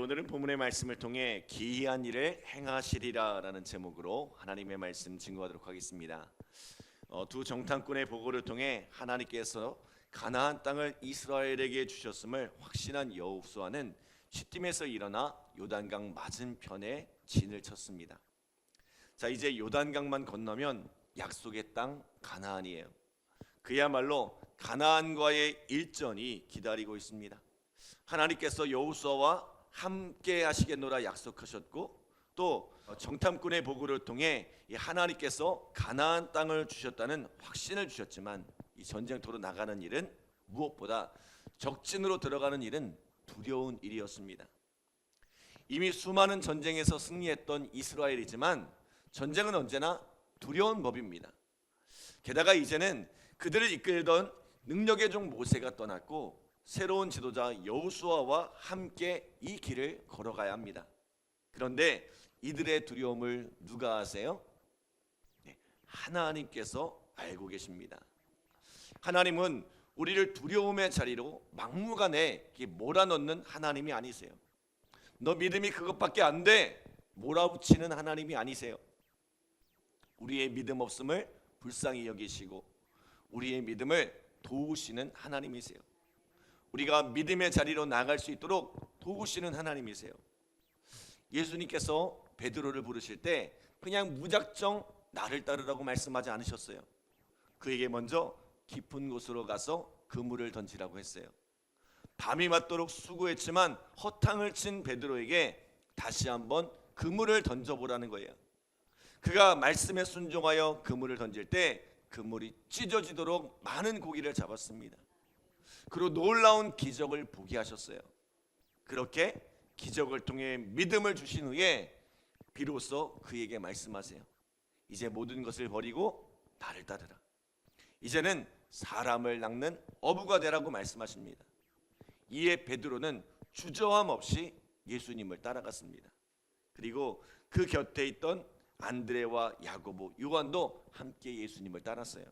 오늘은 본문의 말씀을 통해 기이한 일을 행하시리라 라는 제목으로 하나님의 말씀 증거하도록 하겠습니다. 두 정탐꾼의 보고를 통해 하나님께서 가나안 땅을 이스라엘에게 주셨음을 확신한 여호수아는 시딤에서 일어나 요단강 맞은편에 진을 쳤습니다. 자, 이제 요단강만 건너면 약속의 땅 가나안이에요. 그야말로 가나안과의 일전이 기다리고 있습니다. 하나님께서 여호수아와 함께 하시겠노라 약속하셨고, 또 정탐꾼의 보고를 통해 하나님께서 가나안 땅을 주셨다는 확신을 주셨지만, 이 전쟁터로 나가는 일은 무엇보다 적진으로 들어가는 일은 두려운 일이었습니다. 이미 수많은 전쟁에서 승리했던 이스라엘이지만 전쟁은 언제나 두려운 법입니다. 게다가 이제는 그들을 이끌던 능력의 종 모세가 떠났고 새로운 지도자 여호수아와 함께 이 길을 걸어가야 합니다. 그런데 이들의 두려움을 누가 아세요? 하나님께서 알고 계십니다. 하나님은 우리를 두려움의 자리로 막무가내 몰아넣는 하나님이 아니세요. 너 믿음이 그것밖에 안 돼 몰아붙이는 하나님이 아니세요. 우리의 믿음 없음을 불쌍히 여기시고 우리의 믿음을 도우시는 하나님이세요. 우리가 믿음의 자리로 나갈 수 있도록 도우시는 하나님이세요. 예수님께서 베드로를 부르실 때 그냥 무작정 나를 따르라고 말씀하지 않으셨어요. 그에게 먼저 깊은 곳으로 가서 그물을 던지라고 했어요. 밤이 맞도록 수고했지만 허탕을 친 베드로에게 다시 한번 그물을 던져보라는 거예요. 그가 말씀에 순종하여 그물을 던질 때 그물이 찢어지도록 많은 고기를 잡았습니다. 그리고 놀라운 기적을 보게 하셨어요. 그렇게 기적을 통해 믿음을 주신 후에 비로소 그에게 말씀하세요. 이제 모든 것을 버리고 나를 따르라. 이제는 사람을 낚는 어부가 되라고 말씀하십니다. 이에 베드로는 주저함 없이 예수님을 따라갔습니다. 그리고 그 곁에 있던 안드레와 야고보, 요한도 함께 예수님을 따랐어요.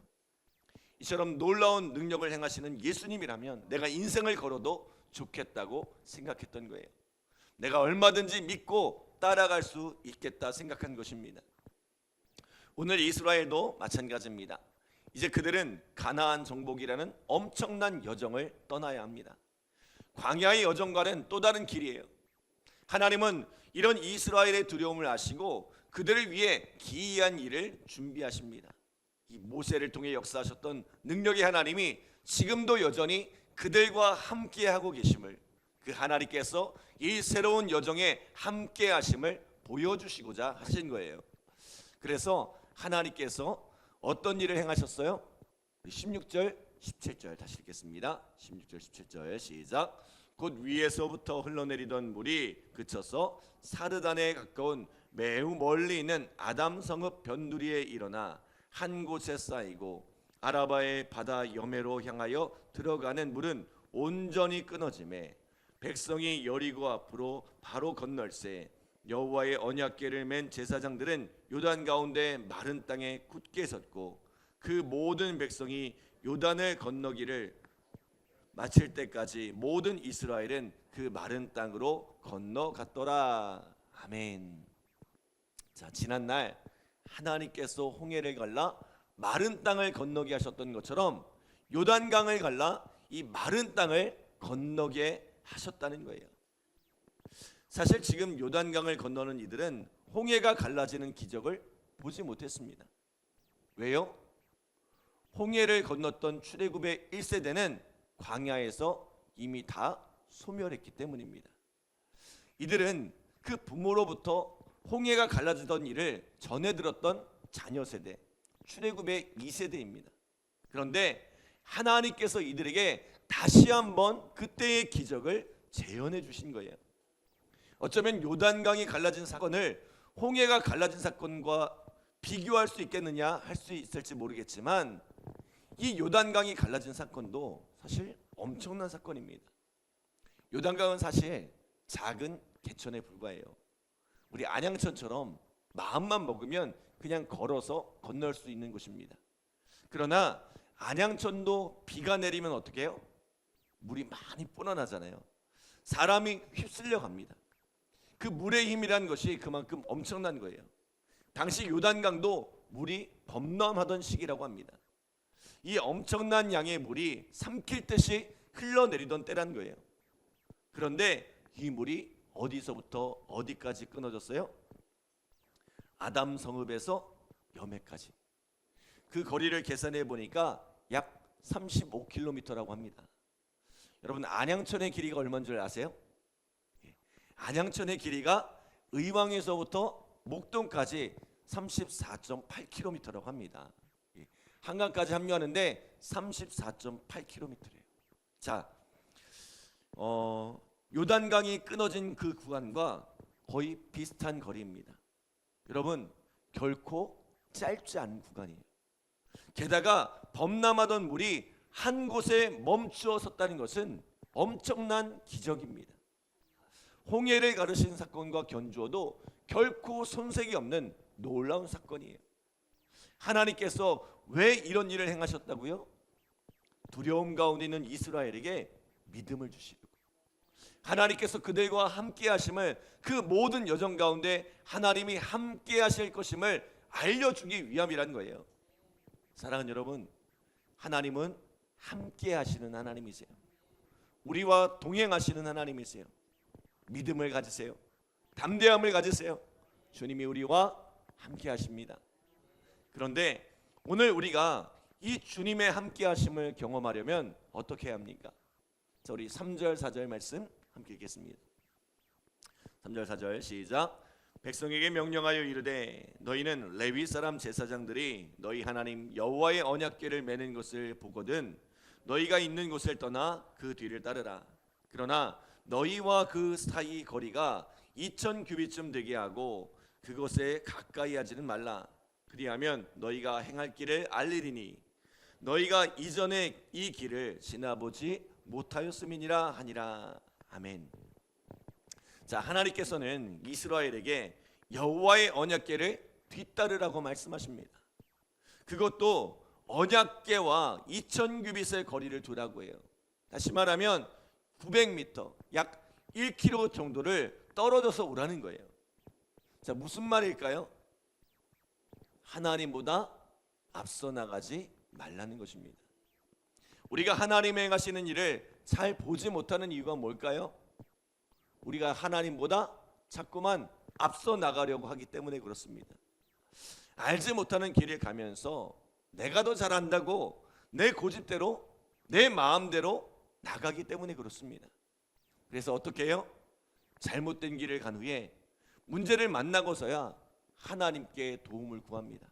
이처럼 놀라운 능력을 행하시는 예수님이라면 내가 인생을 걸어도 좋겠다고 생각했던 거예요. 내가 얼마든지 믿고 따라갈 수 있겠다 생각한 것입니다. 오늘 이스라엘도 마찬가지입니다. 이제 그들은 가나안 정복이라는 엄청난 여정을 떠나야 합니다. 광야의 여정과는 또 다른 길이에요. 하나님은 이런 이스라엘의 두려움을 아시고 그들을 위해 기이한 일을 준비하십니다. 이 모세를 통해 역사하셨던 능력의 하나님이 지금도 여전히 그들과 함께하고 계심을, 그 하나님께서 이 새로운 여정에 함께하심을 보여주시고자 하신 거예요. 그래서 하나님께서 어떤 일을 행하셨어요? 16절 17절 다시 읽겠습니다. 16절 17절 시작. 곧 위에서부터 흘러내리던 물이 그쳐서 사르단에 가까운 매우 멀리 있는 아담 성읍 변두리에 일어나 한 곳에 쌓이고 아라바의 바다 여매로 향하여 들어가는 물은 온전히 끊어지매 백성이 여리고 앞으로 바로 건널새 여호와의 언약궤를 맨 제사장들은 요단 가운데 마른 땅에 굳게 섰고 그 모든 백성이 요단을 건너기를 마칠 때까지 모든 이스라엘은 그 마른 땅으로 건너갔더라. 아멘. 자, 지난날 하나님께서 홍해를 갈라 마른 땅을 건너게 하셨던 것처럼 요단강을 갈라 이 마른 땅을 건너게 하셨다는 거예요. 사실 지금 요단강을 건너는 이들은 홍해가 갈라지는 기적을 보지 못했습니다. 왜요? 홍해를 건넜던 출애굽의 1세대는 광야에서 이미 다 소멸했기 때문입니다. 이들은 그 부모로부터 홍해가 갈라지던 일을 전해 들었던 자녀 세대, 출애굽의 2세대입니다. 그런데 하나님께서 이들에게 다시 한번 그때의 기적을 재현해 주신 거예요. 어쩌면 요단강이 갈라진 사건을 홍해가 갈라진 사건과 비교할 수 있겠느냐 할 수 있을지 모르겠지만 이 요단강이 갈라진 사건도 사실 엄청난 사건입니다. 요단강은 사실 작은 개천에 불과해요. 우리 안양천처럼 마음만 먹으면 그냥 걸어서 건널 수 있는 곳입니다. 그러나 안양천도 비가 내리면 어떻게 해요? 물이 많이 뿜어나잖아요. 사람이 휩쓸려 갑니다. 그 물의 힘이란 것이 그만큼 엄청난 거예요. 당시 요단강도 물이 범람하던 시기라고 합니다. 이 엄청난 양의 물이 삼킬 듯이 흘러내리던 때란 거예요. 그런데 이 물이 어디서부터 어디까지 끊어졌어요? 아담 성읍에서 여매까지. 그 거리를 계산해 보니까 약 35km라고 합니다. 여러분, 안양천의 길이가 얼마인 줄 아세요? 안양천의 길이가 의왕에서부터 목동까지 34.8km라고 합니다. 한강까지 합류하는데 34.8km래요. 자, 요단강이 끊어진 그 구간과 거의 비슷한 거리입니다. 여러분, 결코 짧지 않은 구간이에요. 게다가 범람하던 물이 한 곳에 멈추어 섰다는 것은 엄청난 기적입니다. 홍해를 가르신 사건과 견주어도 결코 손색이 없는 놀라운 사건이에요. 하나님께서 왜 이런 일을 행하셨다고요? 두려움 가운데 있는 이스라엘에게 믿음을 주시려고. 하나님께서 그들과 함께 하심을, 그 모든 여정 가운데 하나님이 함께 하실 것임을 알려주기 위함이란 거예요. 사랑하는 여러분, 하나님은 함께 하시는 하나님이세요. 우리와 동행하시는 하나님이세요. 믿음을 가지세요. 담대함을 가지세요. 주님이 우리와 함께 하십니다. 그런데 오늘 우리가 이 주님의 함께 하심을 경험하려면 어떻게 해야 합니까? 자, 우리 3절 4절 말씀 함께 읽겠습니다. 3절 4절 시작. 백성에게 명령하여 이르되 너희는 레위 사람 제사장들이 너희 하나님 여호와의 언약궤를 매는 것을 보거든 너희가 있는 곳을 떠나 그 뒤를 따르라. 그러나 너희와 그 사이 거리가 2000규빗쯤 되게 하고 그곳에 가까이 하지는 말라. 그리하면 너희가 행할 길을 알리리니 너희가 이전에 이 길을 지나보지 못하였음이니라 하니라. 아멘. 자, 하나님께서는 이스라엘에게 여호와의 언약궤를 뒤따르라고 말씀하십니다. 그것도 언약궤와 2000규빗의 거리를 두라고 해요. 다시 말하면 900m, 약 1km 정도를 떨어져서 오라는 거예요. 자, 무슨 말일까요? 하나님보다 앞서 나가지 말라는 것입니다. 우리가 하나님이 행하시는 일을 잘 보지 못하는 이유가 뭘까요? 우리가 하나님보다 자꾸만 앞서 나가려고 하기 때문에 그렇습니다. 알지 못하는 길을 가면서 내가 더 잘한다고 내 고집대로 내 마음대로 나가기 때문에 그렇습니다. 그래서 어떻게 해요? 잘못된 길을 간 후에 문제를 만나고서야 하나님께 도움을 구합니다.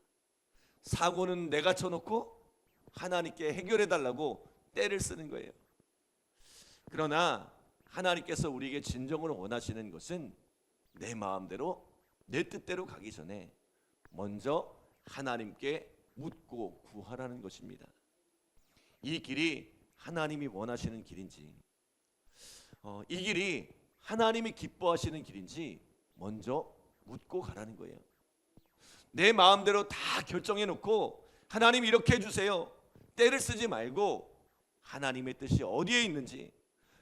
사고는 내가 쳐놓고 하나님께 해결해 달라고 떼를 쓰는 거예요. 그러나 하나님께서 우리에게 진정으로 원하시는 것은 내 마음대로 내 뜻대로 가기 전에 먼저 하나님께 묻고 구하라는 것입니다. 이 길이 하나님이 원하시는 길인지, 이 길이 하나님이 기뻐하시는 길인지 먼저 묻고 가라는 거예요. 내 마음대로 다 결정해 놓고 하나님 이렇게 해주세요, 때를 쓰지 말고 하나님의 뜻이 어디에 있는지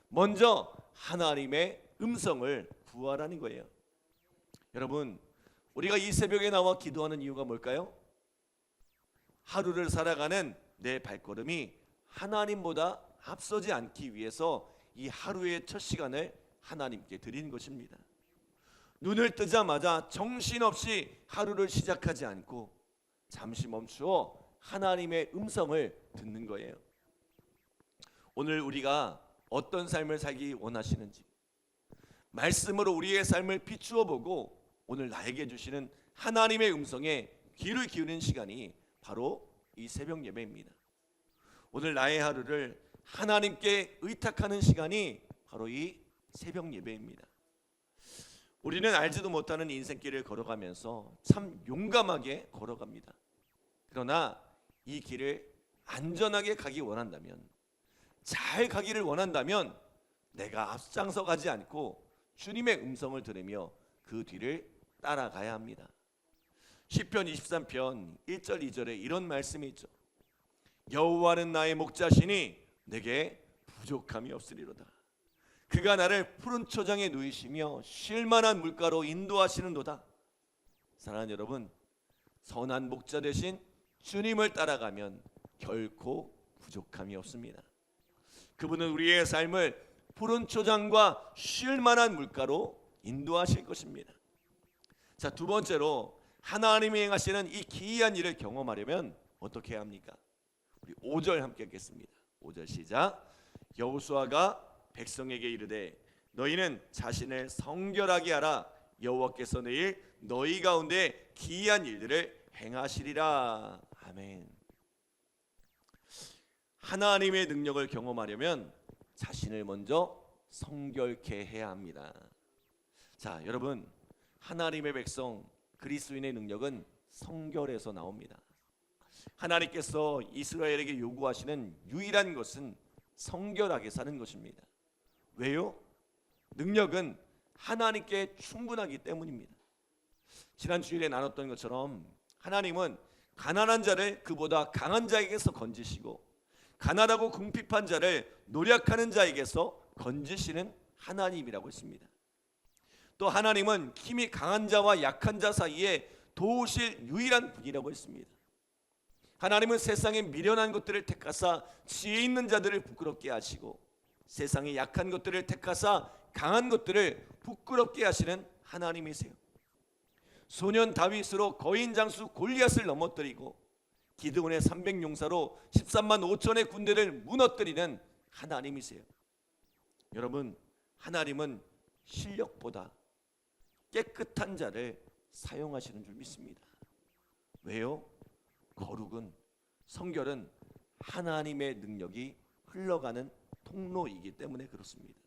먼저 하나님의 음성을 구하라는 거예요. 여러분, 우리가 이 새벽에 나와 기도하는 이유가 뭘까요? 하루를 살아가는 내 발걸음이 하나님보다 앞서지 않기 위해서 이 하루의 첫 시간을 하나님께 드리는 것입니다. 눈을 뜨자마자 정신없이 하루를 시작하지 않고 잠시 멈추어 하나님의 음성을 듣는 거예요. 오늘 우리가 어떤 삶을 살기 원하시는지 말씀으로 우리의 삶을 비추어 보고 오늘 나에게 주시는 하나님의 음성에 귀를 기울이는 시간이 바로 이 새벽 예배입니다. 오늘 나의 하루를 하나님께 의탁하는 시간이 바로 이 새벽 예배입니다. 우리는 알지도 못하는 인생길을 걸어가면서 참 용감하게 걸어갑니다. 그러나 이 길을 안전하게 가기 원한다면, 잘 가기를 원한다면 내가 앞장서 가지 않고 주님의 음성을 들으며 그 뒤를 따라가야 합니다. 시편 23편 1절 2절에 이런 말씀이 있죠. 여호와는 나의 목자시니 내게 부족함이 없으리로다. 그가 나를 푸른 초장에 누이시며 쉴만한 물가로 인도하시는도다. 사랑하는 여러분, 선한 목자 되신 주님을 따라가면 결코 부족함이 없습니다. 그분은 우리의 삶을 푸른 초장과 쉴만한 물가로 인도하실 것입니다. 자, 두 번째로 하나님이 행하시는 이 기이한 일을 경험하려면 어떻게 해야 합니까? 우리 5절 함께 읽겠습니다. 5절 시작. 여호수아가 백성에게 이르되 너희는 자신을 성결하게 하라. 여호와께서 내일 너희 가운데 기이한 일들을 행하시리라. 아멘. 하나님의 능력을 경험하려면 자신을 먼저 성결케 해야 합니다. 자, 여러분, 하나님의 백성 그리스도인의 능력은 성결에서 나옵니다. 하나님께서 이스라엘에게 요구하시는 유일한 것은 성결하게 사는 것입니다. 왜요? 능력은 하나님께 충분하기 때문입니다. 지난 주일에 나눴던 것처럼 하나님은 가난한 자를 그보다 강한 자에게서 건지시고 가난하고 궁핍한 자를 노력하는 자에게서 건지시는 하나님이라고 했습니다. 또 하나님은 힘이 강한 자와 약한 자 사이에 도우실 유일한 분이라고 했습니다. 하나님은 세상에 미련한 것들을 택하사 지혜 있는 자들을 부끄럽게 하시고 세상에 약한 것들을 택하사 강한 것들을 부끄럽게 하시는 하나님이세요. 소년 다윗으로 거인 장수 골리앗을 넘어뜨리고 기드온의 300용사로 13만 5천의 군대를 무너뜨리는 하나님이세요. 여러분, 하나님은 실력보다 깨끗한 자를 사용하시는 줄 믿습니다. 왜요? 거룩은, 성결은 하나님의 능력이 흘러가는 통로이기 때문에 그렇습니다.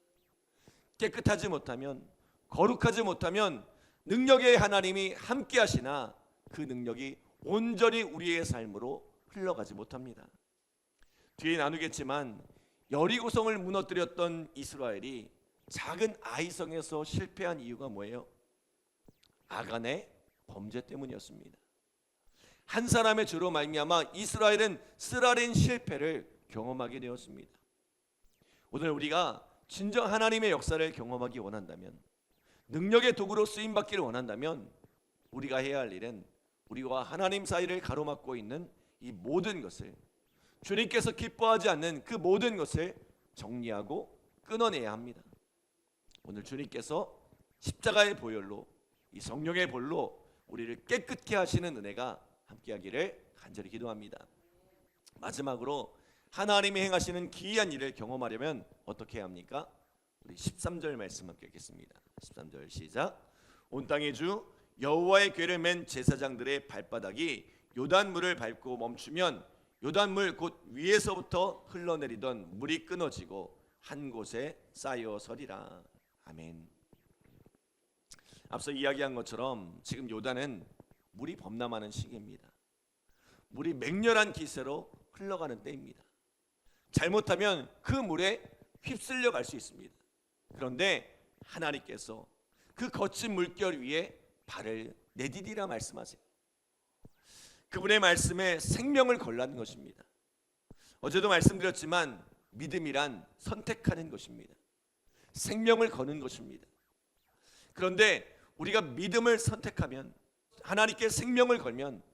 깨끗하지 못하면, 거룩하지 못하면 능력의 하나님이 함께 하시나 그 능력이 온전히 우리의 삶으로 흘러가지 못합니다. 뒤에 나누겠지만 여리고성을 무너뜨렸던 이스라엘이 작은 아이성에서 실패한 이유가 뭐예요? 아간의 범죄 때문이었습니다. 한 사람의 죄로 말미암아 이스라엘은 쓰라린 실패를 경험하게 되었습니다. 오늘 우리가 진정 하나님의 역사를 경험하기 원한다면, 능력의 도구로 쓰임받기를 원한다면 우리가 해야 할 일은 우리와 하나님 사이를 가로막고 있는 이 모든 것을, 주님께서 기뻐하지 않는 그 모든 것을 정리하고 끊어내야 합니다. 오늘 주님께서 십자가의 보혈로, 이 성령의 볼로 우리를 깨끗게 하시는 은혜가 함께하기를 간절히 기도합니다. 마지막으로 하나님이 행하시는 기이한 일을 경험하려면 어떻게 해야 합니까? 우리 13절 말씀 함께 읽겠습니다. 13절 시작. 온 땅의 주 여호와의 궤를 맨 제사장들의 발바닥이 요단물을 밟고 멈추면 요단물 곧 위에서부터 흘러내리던 물이 끊어지고 한 곳에 쌓여 서리라. 아멘. 앞서 이야기한 것처럼 지금 요단은 물이 범람하는 시기입니다. 물이 맹렬한 기세로 흘러가는 때입니다. 잘못하면 그 물에 휩쓸려 갈 수 있습니다. 그런데 하나님께서 그 거친 물결 위에 발을 내디디라 말씀하세요. 그분의 말씀에 생명을 걸라는 것입니다. 어제도 말씀드렸지만 믿음이란 선택하는 것입니다. 생명을 거는 것입니다. 그런데 우리가 믿음을 선택하면, 하나님께 생명을 걸면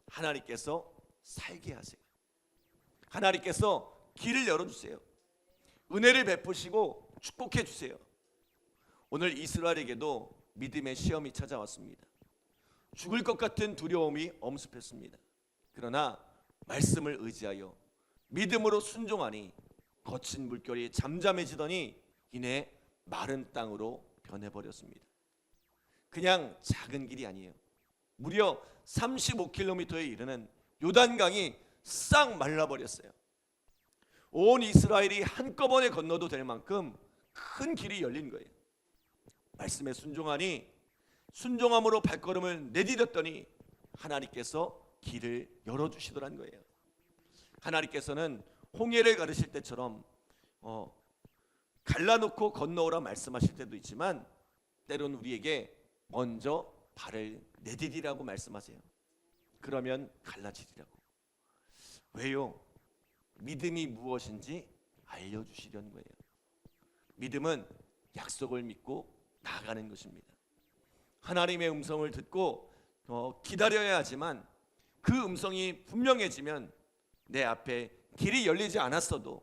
하나님께서 살게 하세요. 하나님께서 길을 열어주세요. 은혜를 베푸시고 축복해 주세요. 오늘 이스라엘에게도 믿음의 시험이 찾아왔습니다. 죽을 것 같은 두려움이 엄습했습니다. 그러나 말씀을 의지하여 믿음으로 순종하니 거친 물결이 잠잠해지더니 이내 마른 땅으로 변해버렸습니다. 그냥 작은 길이 아니에요. 무려 35km에 이르는 요단강이 싹 말라버렸어요. 온 이스라엘이 한꺼번에 건너도 될 만큼 큰 길이 열린 거예요. 말씀에 순종하니, 순종함으로 발걸음을 내디뎠더니 하나님께서 길을 열어주시더란 거예요. 하나님께서는 홍해를 가르실 때처럼 갈라놓고 건너오라 말씀하실 때도 있지만 때로는 우리에게 먼저 발을 내디디라고 말씀하세요. 그러면 갈라지리라고. 왜요? 믿음이 무엇인지 알려주시려는 거예요. 믿음은 약속을 믿고 나아가는 것입니다. 하나님의 음성을 듣고 기다려야 하지만 그 음성이 분명해지면 내 앞에 길이 열리지 않았어도,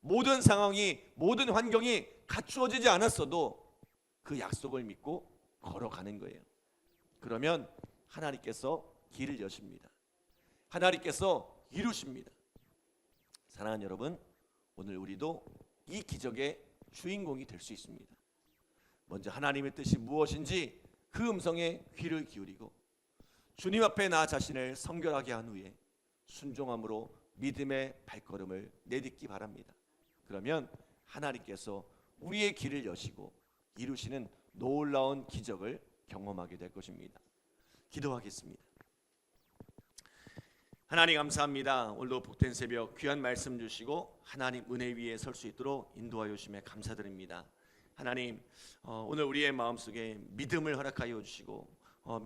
모든 상황이, 모든 환경이 갖추어지지 않았어도 그 약속을 믿고 걸어가는 거예요. 그러면 하나님께서 길을 여십니다. 하나님께서 이루십니다. 사랑하는 여러분, 오늘 우리도 이 기적의 주인공이 될 수 있습니다. 먼저 하나님의 뜻이 무엇인지 그 음성에 귀를 기울이고 주님 앞에 나 자신을 성결하게 한 후에 순종함으로 믿음의 발걸음을 내딛기 바랍니다. 그러면 하나님께서 우리의 길을 여시고 이루시는 놀라운 기적을 경험하게 될 것입니다. 기도하겠습니다. 하나님 감사합니다. 오늘도 복된 새벽 귀한 말씀 주시고 하나님 은혜 위에 설 수 있도록 인도하여 주심에 감사드립니다. 하나님, 오늘 우리의 마음속에 믿음을 허락하여 주시고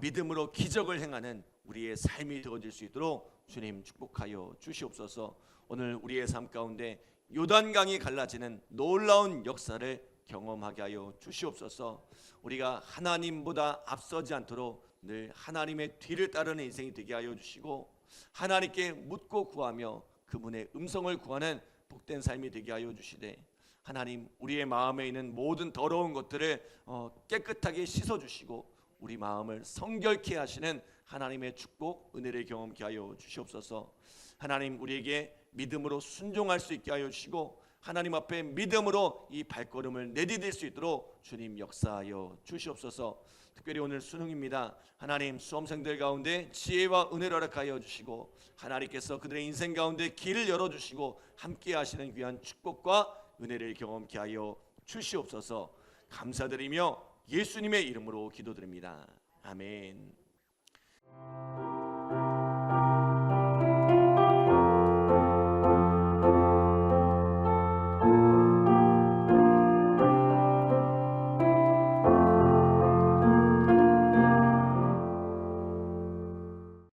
믿음으로 기적을 행하는 우리의 삶이 되어질 수 있도록 주님 축복하여 주시옵소서. 오늘 우리의 삶 가운데 요단강이 갈라지는 놀라운 역사를 경험하게 하여 주시옵소서. 우리가 하나님보다 앞서지 않도록 늘 하나님의 뒤를 따르는 인생이 되게 하여 주시고 하나님께 묻고 구하며 그분의 음성을 구하는 복된 삶이 되게 하여 주시되, 하나님, 우리의 마음에 있는 모든 더러운 것들을 깨끗하게 씻어주시고 우리 마음을 성결케 하시는 하나님의 축복, 은혜를 경험케 하여 주시옵소서. 하나님, 우리에게 믿음으로 순종할 수 있게 하여 주시고 하나님 앞에 믿음으로 이 발걸음을 내디딜 수 있도록 주님 역사하여 주시옵소서. 특별히 오늘 수능입니다. 하나님, 수험생들 가운데 지혜와 은혜를 허락하여 주시고 하나님께서 그들의 인생 가운데 길을 열어주시고 함께 하시는 귀한 축복과 은혜를 경험케 하여 주시옵소서. 감사드리며 예수님의 이름으로 기도드립니다. 아멘.